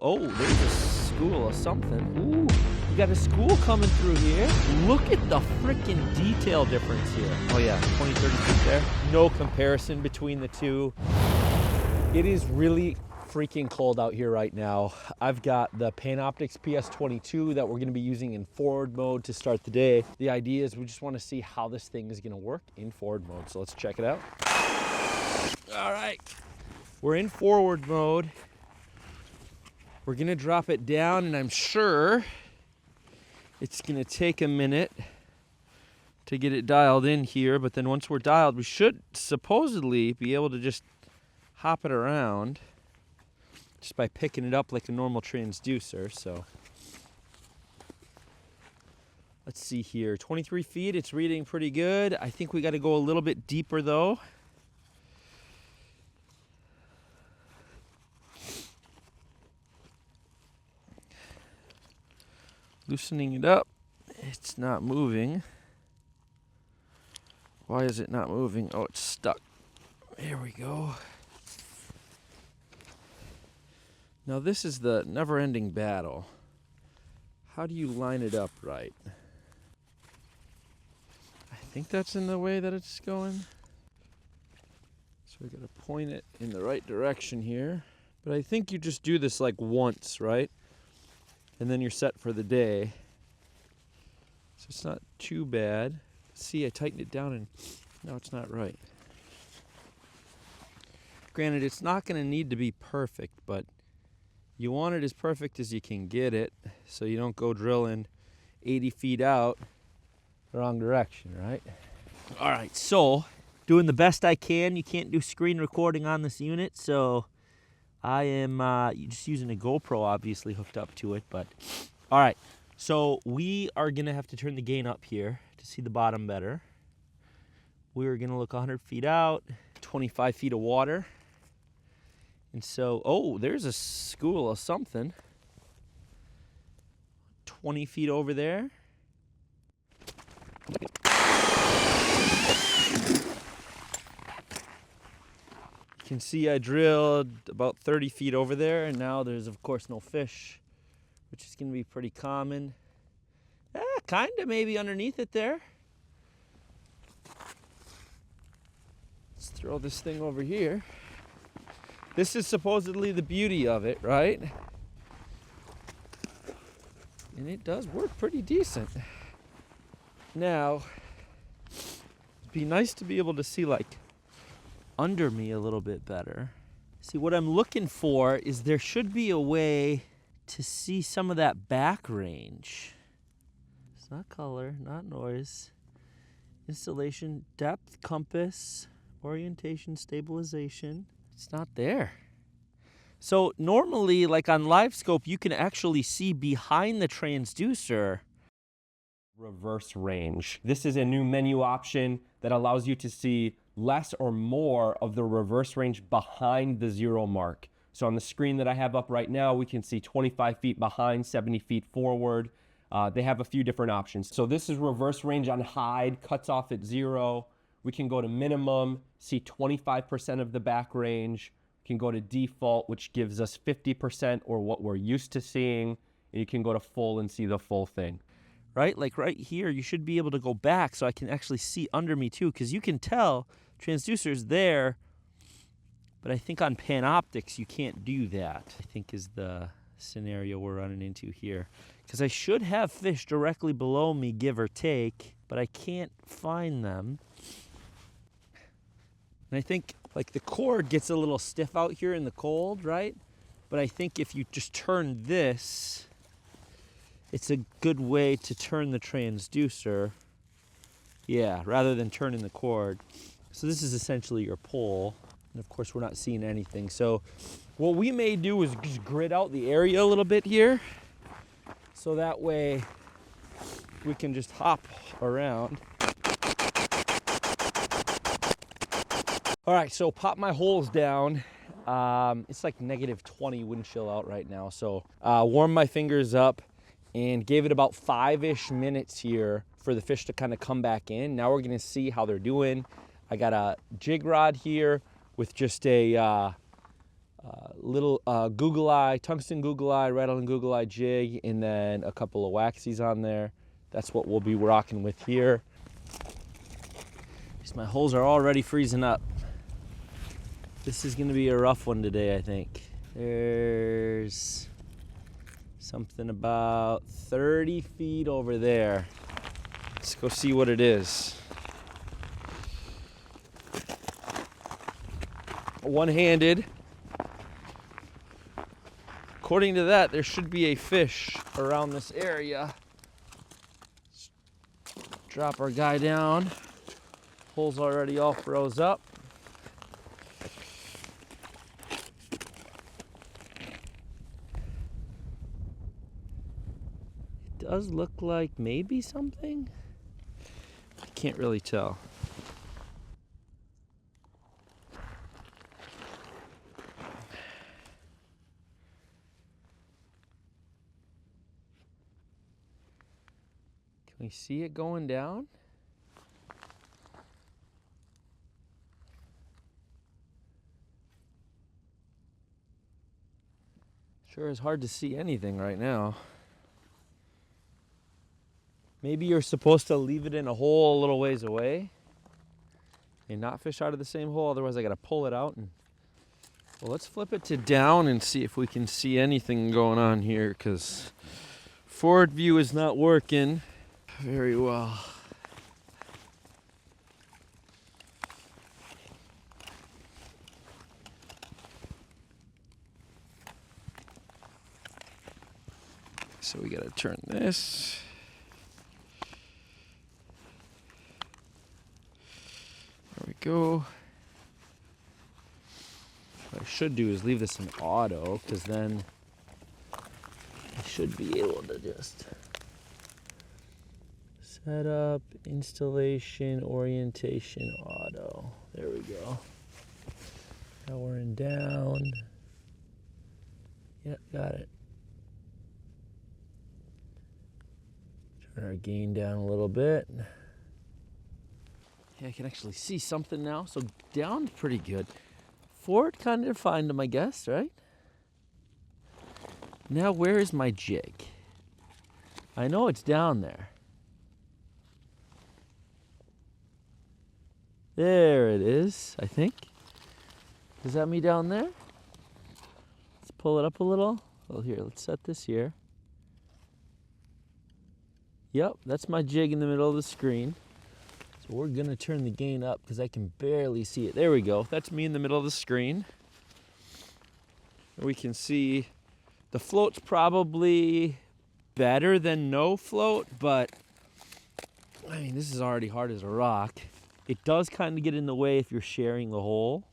Oh, there's a school of something. Ooh, we got a school coming through here. Look at the freaking detail difference here. Oh yeah, 20, 30 feet there. No comparison between the two. It is really freaking cold out here right now. I've got the Panoptix PS22 that we're gonna be using in forward mode to start the day. The idea is we just wanna see how this thing is gonna work in forward mode. So let's check it out. All right, we're in forward mode. We're gonna drop it down, and I'm sure it's gonna take a minute to get it dialed in here, but then once we're dialed, we should supposedly be able to just hop it around just by picking it up like a normal transducer. So let's see here, 23 feet, it's reading pretty good. I think we gotta go a little bit deeper though. Loosening it up, it's not moving. Why is it not moving? Oh, it's stuck. There we go. Now this is the never-ending battle. How do you line it up right? I think that's in the way that it's going. So we gotta point it in the right direction here. But I think you just do this like once, right? And then you're set for the day. So it's not too bad. See, I tightened it down and now it's not right. Granted, it's not gonna need to be perfect, but you want it as perfect as you can get it so you don't go drilling 80 feet out the wrong direction, right? All right, so doing the best I can. You can't do screen recording on this unit, so I am just using a GoPro, obviously, hooked up to it. But all right, so we are going to have to turn the gain up here to see the bottom better. We're going to look 100 feet out, 25 feet of water. And so, oh, there's a school of something. 20 feet over there. You can see I drilled about 30 feet over there, and now there's of course no fish, which is going to be pretty common. Kind of maybe underneath it there. Let's throw this thing over here. This is supposedly the beauty of it, right? And it does work pretty decent. Now, it'd be nice to be able to see like under me a little bit better. See, what I'm looking for is there should be a way to see some of that back range. It's not color, not noise. Installation, depth, compass, orientation, stabilization. It's not there. So normally, like on LiveScope, you can actually see behind the transducer. Reverse range. This is a new menu option that allows you to see less or more of the reverse range behind the 0 mark. So on the screen that I have up right now, we can see 25 feet behind, 70 feet forward. They have a few different options. So this is reverse range on hide, cuts off at 0. We can go to minimum, see 25% of the back range. We can go to default, which gives us 50% or what we're used to seeing. And you can go to full and see the full thing. Right? Like right here, you should be able to go back so I can actually see under me too, because you can tell transducer's there, but I think on Panoptix you can't do that, I think is the scenario we're running into here. Because I should have fish directly below me, give or take, but I can't find them. And I think like the cord gets a little stiff out here in the cold, right? But I think if you just turn this, it's a good way to turn the transducer. Yeah, rather than turning the cord. So this is essentially your pole. And of course, we're not seeing anything. So what we may do is just grid out the area a little bit here. So that way we can just hop around. All right, so pop my holes down. It's like -20 wind chill out right now. So warm my fingers up and gave it about 5-ish minutes here for the fish to kind of come back in. Now we're gonna see how they're doing. I got a jig rod here with just a little Google Eye, tungsten Google Eye, rattling Google Eye jig, and then a couple of waxies on there. That's what we'll be rocking with here. My holes are already freezing up. This is gonna be a rough one today, I think. There's something about 30 feet over there. Let's go see what it is. One-handed. According to that, there should be a fish around this area. Let's drop our guy down. Hole's already all froze up. It does look like maybe something. I can't really tell. Can we see it going down? Sure is hard to see anything right now. Maybe you're supposed to leave it in a hole a little ways away and not fish out of the same hole, otherwise I gotta pull it out. And well, let's flip it to down and see if we can see anything going on here, because forward view is not working very well. So we gotta turn this. There we go. What I should do is leave this in auto, because then I should be able to just set up, installation, orientation, auto. There we go. Now we're in down. Yep, got it. Turn our gain down a little bit. Yeah, I can actually see something now. So down's pretty good. Forward kind of defined them, I guess, right? Now where is my jig? I know it's down there. There it is, I think. Is that me down there? Let's pull it up a little. Well, here, let's set this here. Yep, that's my jig in the middle of the screen. So we're gonna turn the gain up because I can barely see it. There we go, that's me in the middle of the screen. We can see the float's probably better than no float, but I mean, this is already hard as a rock. It does kind of get in the way if you're sharing the hole.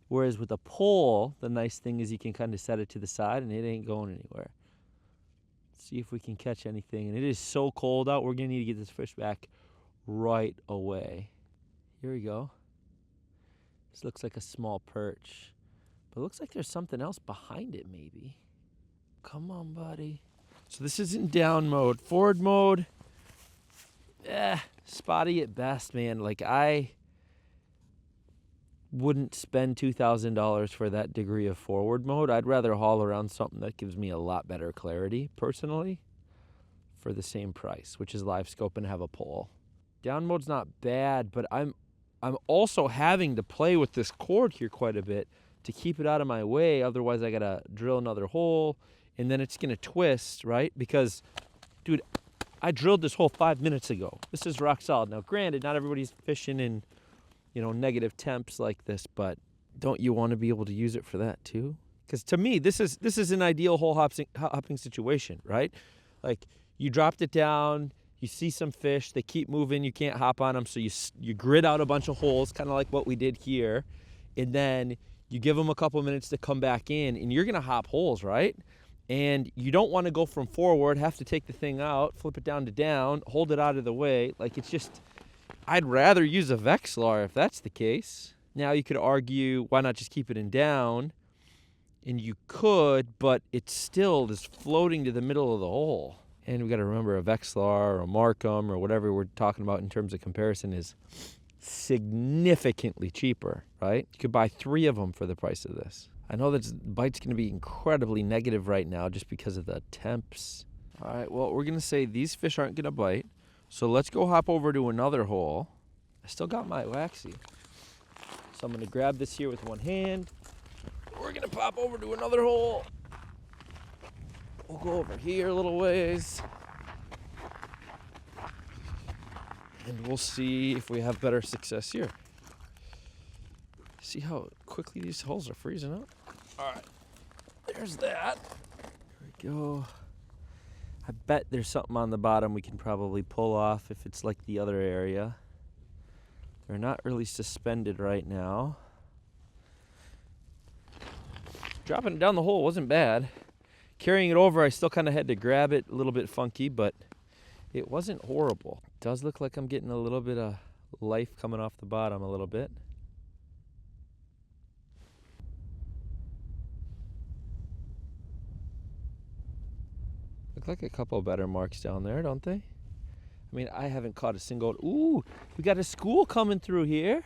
Whereas with a pole, the nice thing is you can kind of set it to the side and it ain't going anywhere. See if we can catch anything. And it is so cold out, we're gonna need to get this fish back right away. Here we go. This looks like a small perch, but it looks like there's something else behind it maybe. Come on, buddy. So this is in down mode. Forward mode, spotty at best, man. Like, I wouldn't spend $2,000 for that degree of forward mode. I'd rather haul around something that gives me a lot better clarity, personally, for the same price, which is live scope and have a pole. Down mode's not bad, but I'm also having to play with this cord here quite a bit to keep it out of my way. Otherwise, I gotta drill another hole, and then it's gonna twist, right? Because, dude, I drilled this hole 5 minutes ago. This is rock solid. Now, granted, not everybody's fishing in, negative temps like this, but don't you want to be able to use it for that too? Because to me, this is an ideal hole hopping situation, right? Like, you dropped it down, you see some fish, they keep moving, you can't hop on them, so you grid out a bunch of holes, kind of like what we did here, and then you give them a couple minutes to come back in, and you're gonna hop holes, right? And you don't want to go from forward, have to take the thing out, flip it down to down, hold it out of the way. Like, it's just, I'd rather use a Vexilar if that's the case. Now you could argue, why not just keep it in down? And you could, but it still is floating to the middle of the hole. And we got to remember, a Vexilar or a Markham or whatever we're talking about in terms of comparison is significantly cheaper, right? You could buy 3 of them for the price of this. I know that the bite's going to be incredibly negative right now just because of the temps. All right, well, we're going to say these fish aren't going to bite. So let's go hop over to another hole. I still got my waxy. So I'm going to grab this here with one hand. We're going to pop over to another hole. We'll go over here a little ways. And we'll see if we have better success here. See how quickly these holes are freezing up? All right, there's that. There we go. I bet there's something on the bottom we can probably pull off if it's like the other area. They're not really suspended right now. Dropping it down the hole wasn't bad. Carrying it over, I still kind of had to grab it, a little bit funky, but it wasn't horrible. It does look like I'm getting a little bit of life coming off the bottom a little bit. Look like a couple of better marks down there, don't they? I mean, I haven't caught a single. Ooh, we got a school coming through here.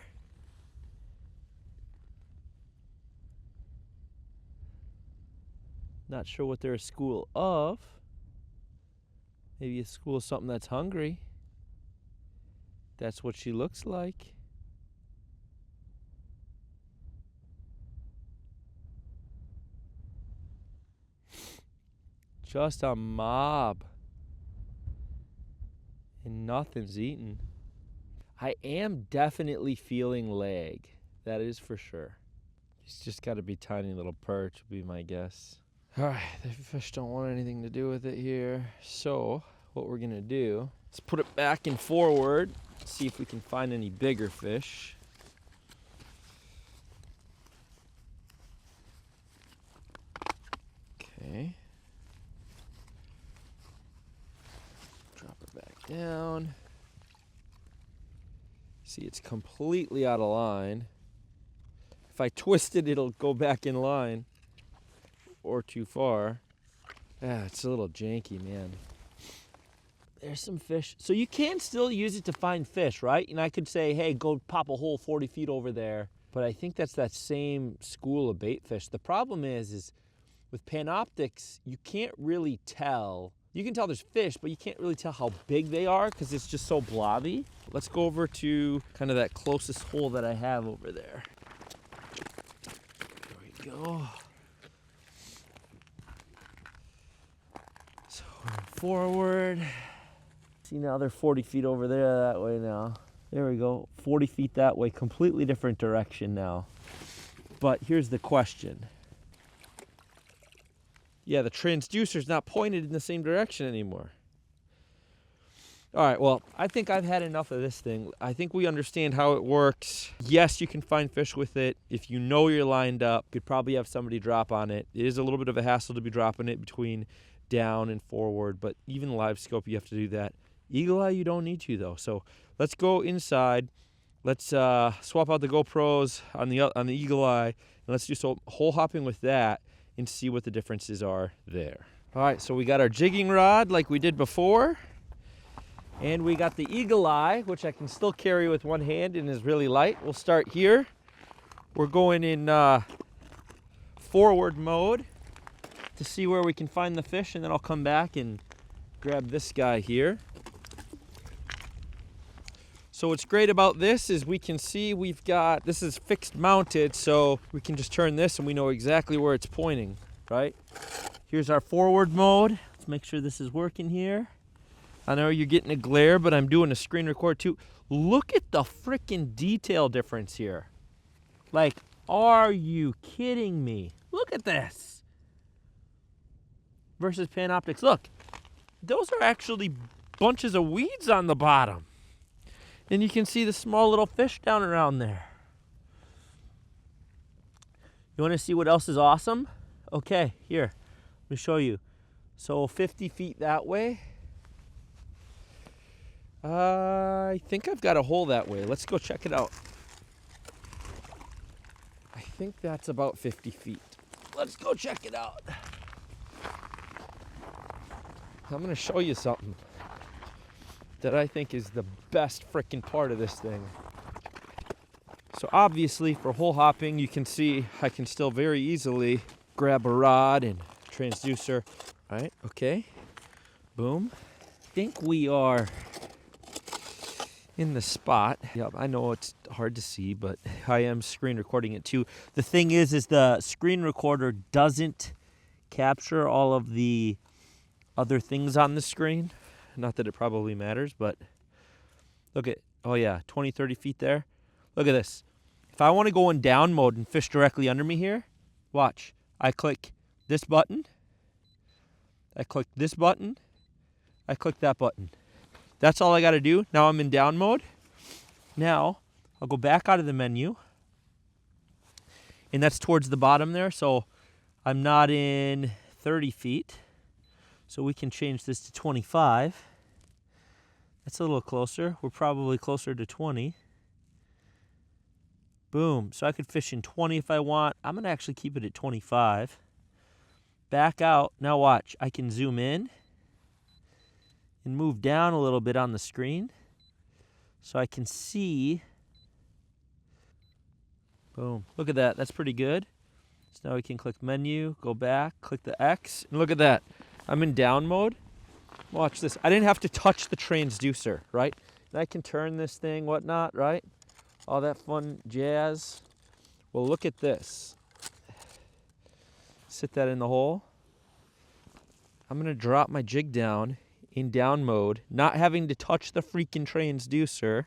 Not sure what they're a school of. Maybe a school of something that's hungry. That's what she looks like. Just a mob. And nothing's eaten. I am definitely feeling lag. That is for sure. It's just got to be tiny little perch, would be my guess. All right, the fish don't want anything to do with it here. So what we're gonna do is put it back and forward, see if we can find any bigger fish. Okay. Drop it back down. See, it's completely out of line. If I twist it, it'll go back in line. Or too far. Ah, it's a little janky, man. There's some fish. So you can still use it to find fish, right? And I could say, hey, go pop a hole 40 feet over there. But I think that's that same school of bait fish. The problem is with Panoptix, you can't really tell. You can tell there's fish, but you can't really tell how big they are because it's just so blobby. Let's go over to kind of that closest hole that I have over there. There we go. Forward. See, now they're 40 feet over there that way now. There we go. 40 feet that way. Completely different direction now. But here's the question. Yeah, the transducer's not pointed in the same direction anymore. All right, well, I think I've had enough of this thing. I think we understand how it works. Yes, you can find fish with it. If you know you're lined up, you could probably have somebody drop on it. It is a little bit of a hassle to be dropping it between down and forward, but even live scope you have to do that. Eagle Eye you don't need to though. So let's go inside. Let's swap out the GoPros on the Eagle Eye, and let's do some hole hopping with that and see what the differences are there. All right, so we got our jigging rod like we did before, and we got the Eagle Eye, which I can still carry with one hand and is really light. We'll start here. We're going in forward mode to see where we can find the fish, and then I'll come back and grab this guy here. So what's great about this is we can see we've got, this is fixed mounted, so we can just turn this and we know exactly where it's pointing, right? Here's our forward mode. Let's make sure this is working here. I know you're getting a glare, but I'm doing a screen record too. Look at the freaking detail difference here. Like, are you kidding me? Look at this. Versus Panoptix. Look, those are actually bunches of weeds on the bottom. And you can see the small little fish down around there. You want to see what else is awesome? Okay, here, let me show you. So 50 feet that way. I think I've got a hole that way. Let's go check it out. I think that's about 50 feet. Let's go check it out. I'm going to show you something that I think is the best freaking part of this thing. So obviously for hole hopping, you can see I can still very easily grab a rod and transducer. All right, okay, boom. I think we are in the spot. Yep, I know it's hard to see, but I am screen recording it too. The thing is the screen recorder doesn't capture all of the other things on the screen. Not that it probably matters, but look at, oh yeah, 20, 30 feet there. Look at this. If I want to go in down mode and fish directly under me here, watch. I click this button. I click this button. I click that button. That's all I got to do. Now I'm in down mode. Now I'll go back out of the menu. And that's towards the bottom there. So I'm not in 30 feet. So we can change this to 25. That's a little closer. We're probably closer to 20. Boom. So I could fish in 20 if I want. I'm going to actually keep it at 25. Back out. Now watch. I can zoom in and move down a little bit on the screen so I can see. Boom. Look at that. That's pretty good. So now we can click menu, go back, click the X, and look at that. I'm in down mode. Watch this. I didn't have to touch the transducer, right? And I can turn this thing, whatnot, right? All that fun jazz. Well, look at this. Sit that in the hole. I'm going to drop my jig down in down mode, not having to touch the freaking transducer.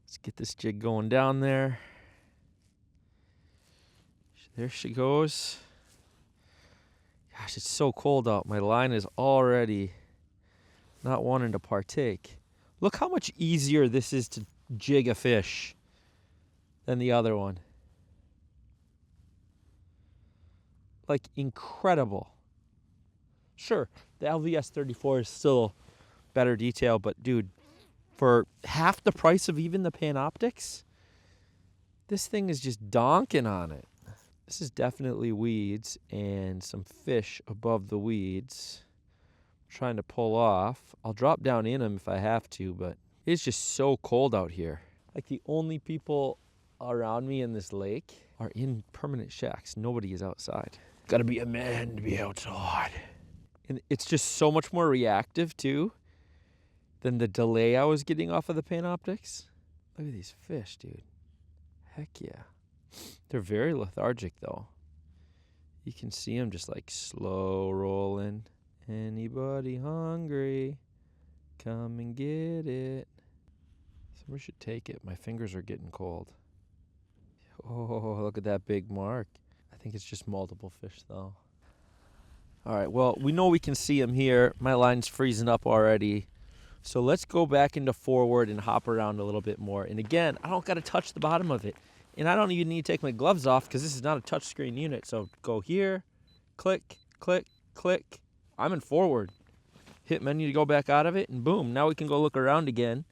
Let's get this jig going down there. There she goes. Gosh, it's so cold out. My line is already not wanting to partake. Look how much easier this is to jig a fish than the other one. Like, incredible. Sure, the LVS 34 is still better detail, but dude, for half the price of even the Panoptix, this thing is just donking on it. This is definitely weeds and some fish above the weeds. I'm trying to pull off. I'll drop down in them if I have to, but it's just so cold out here. Like, the only people around me in this lake are in permanent shacks. Nobody is outside. Gotta be a man to be outside. And it's just so much more reactive too than the delay I was getting off of the Panoptix. Look at these fish, dude. Heck yeah. They're very lethargic though. You can see them just like slow rolling. Anybody hungry? Come and get it. Somebody should take it. My fingers are getting cold. Oh, look at that big mark. I think it's just multiple fish though. All right, well, we know we can see them here. My line's freezing up already. So let's go back into forward and hop around a little bit more. And again, I don't got to touch the bottom of it. And I don't even need to take my gloves off because this is not a touchscreen unit. So go here, click, click, click. I'm in forward. Hit menu to go back out of it, and boom, now we can go look around again.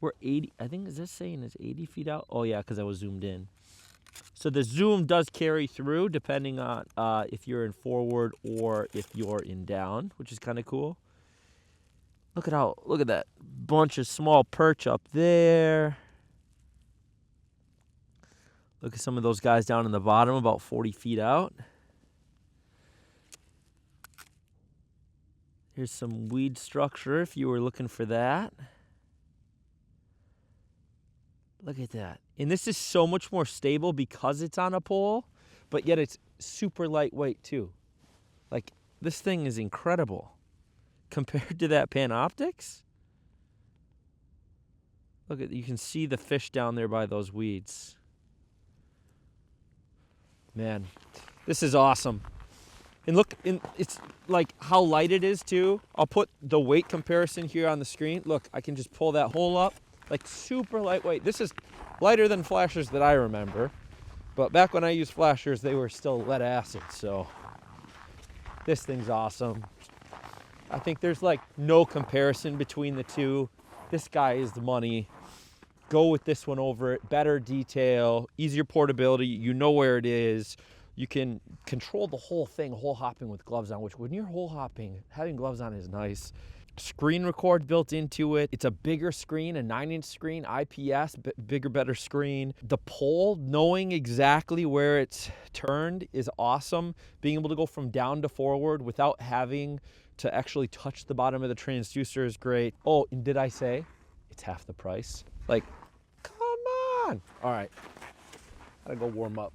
We're 80, I think, is this saying it's 80 feet out? Oh yeah, because I was zoomed in. So the zoom does carry through depending on if you're in forward or if you're in down, which is kind of cool. Look at that bunch of small perch up there. Look at some of those guys down in the bottom, about 40 feet out. Here's some weed structure if you were looking for that. Look at that. And this is so much more stable because it's on a pole, but yet it's super lightweight too. Like, this thing is incredible compared to that Panoptix. Look at, you can see the fish down there by those weeds. Man, this is awesome. And look, it's like how light it is too. I'll put the weight comparison here on the screen. Look, I can just pull that hole up. Like, super lightweight. This is lighter than flashers that I remember. But back when I used flashers, they were still lead acid. So this thing's awesome. I think there's like no comparison between the two. This guy is the money. Go with this one over it. Better detail, easier portability. You know where it is. You can control the whole thing, hole hopping with gloves on, which when you're hole hopping, having gloves on is nice. screen record built into it. It's a bigger screen, a 9-inch screen, IPS, bigger, better screen. The pole, knowing exactly where it's turned is awesome. Being able to go from down to forward without having to actually touch the bottom of the transducer is great. Oh, and did I say it's half the price? Like, come on. All right, gotta go warm up.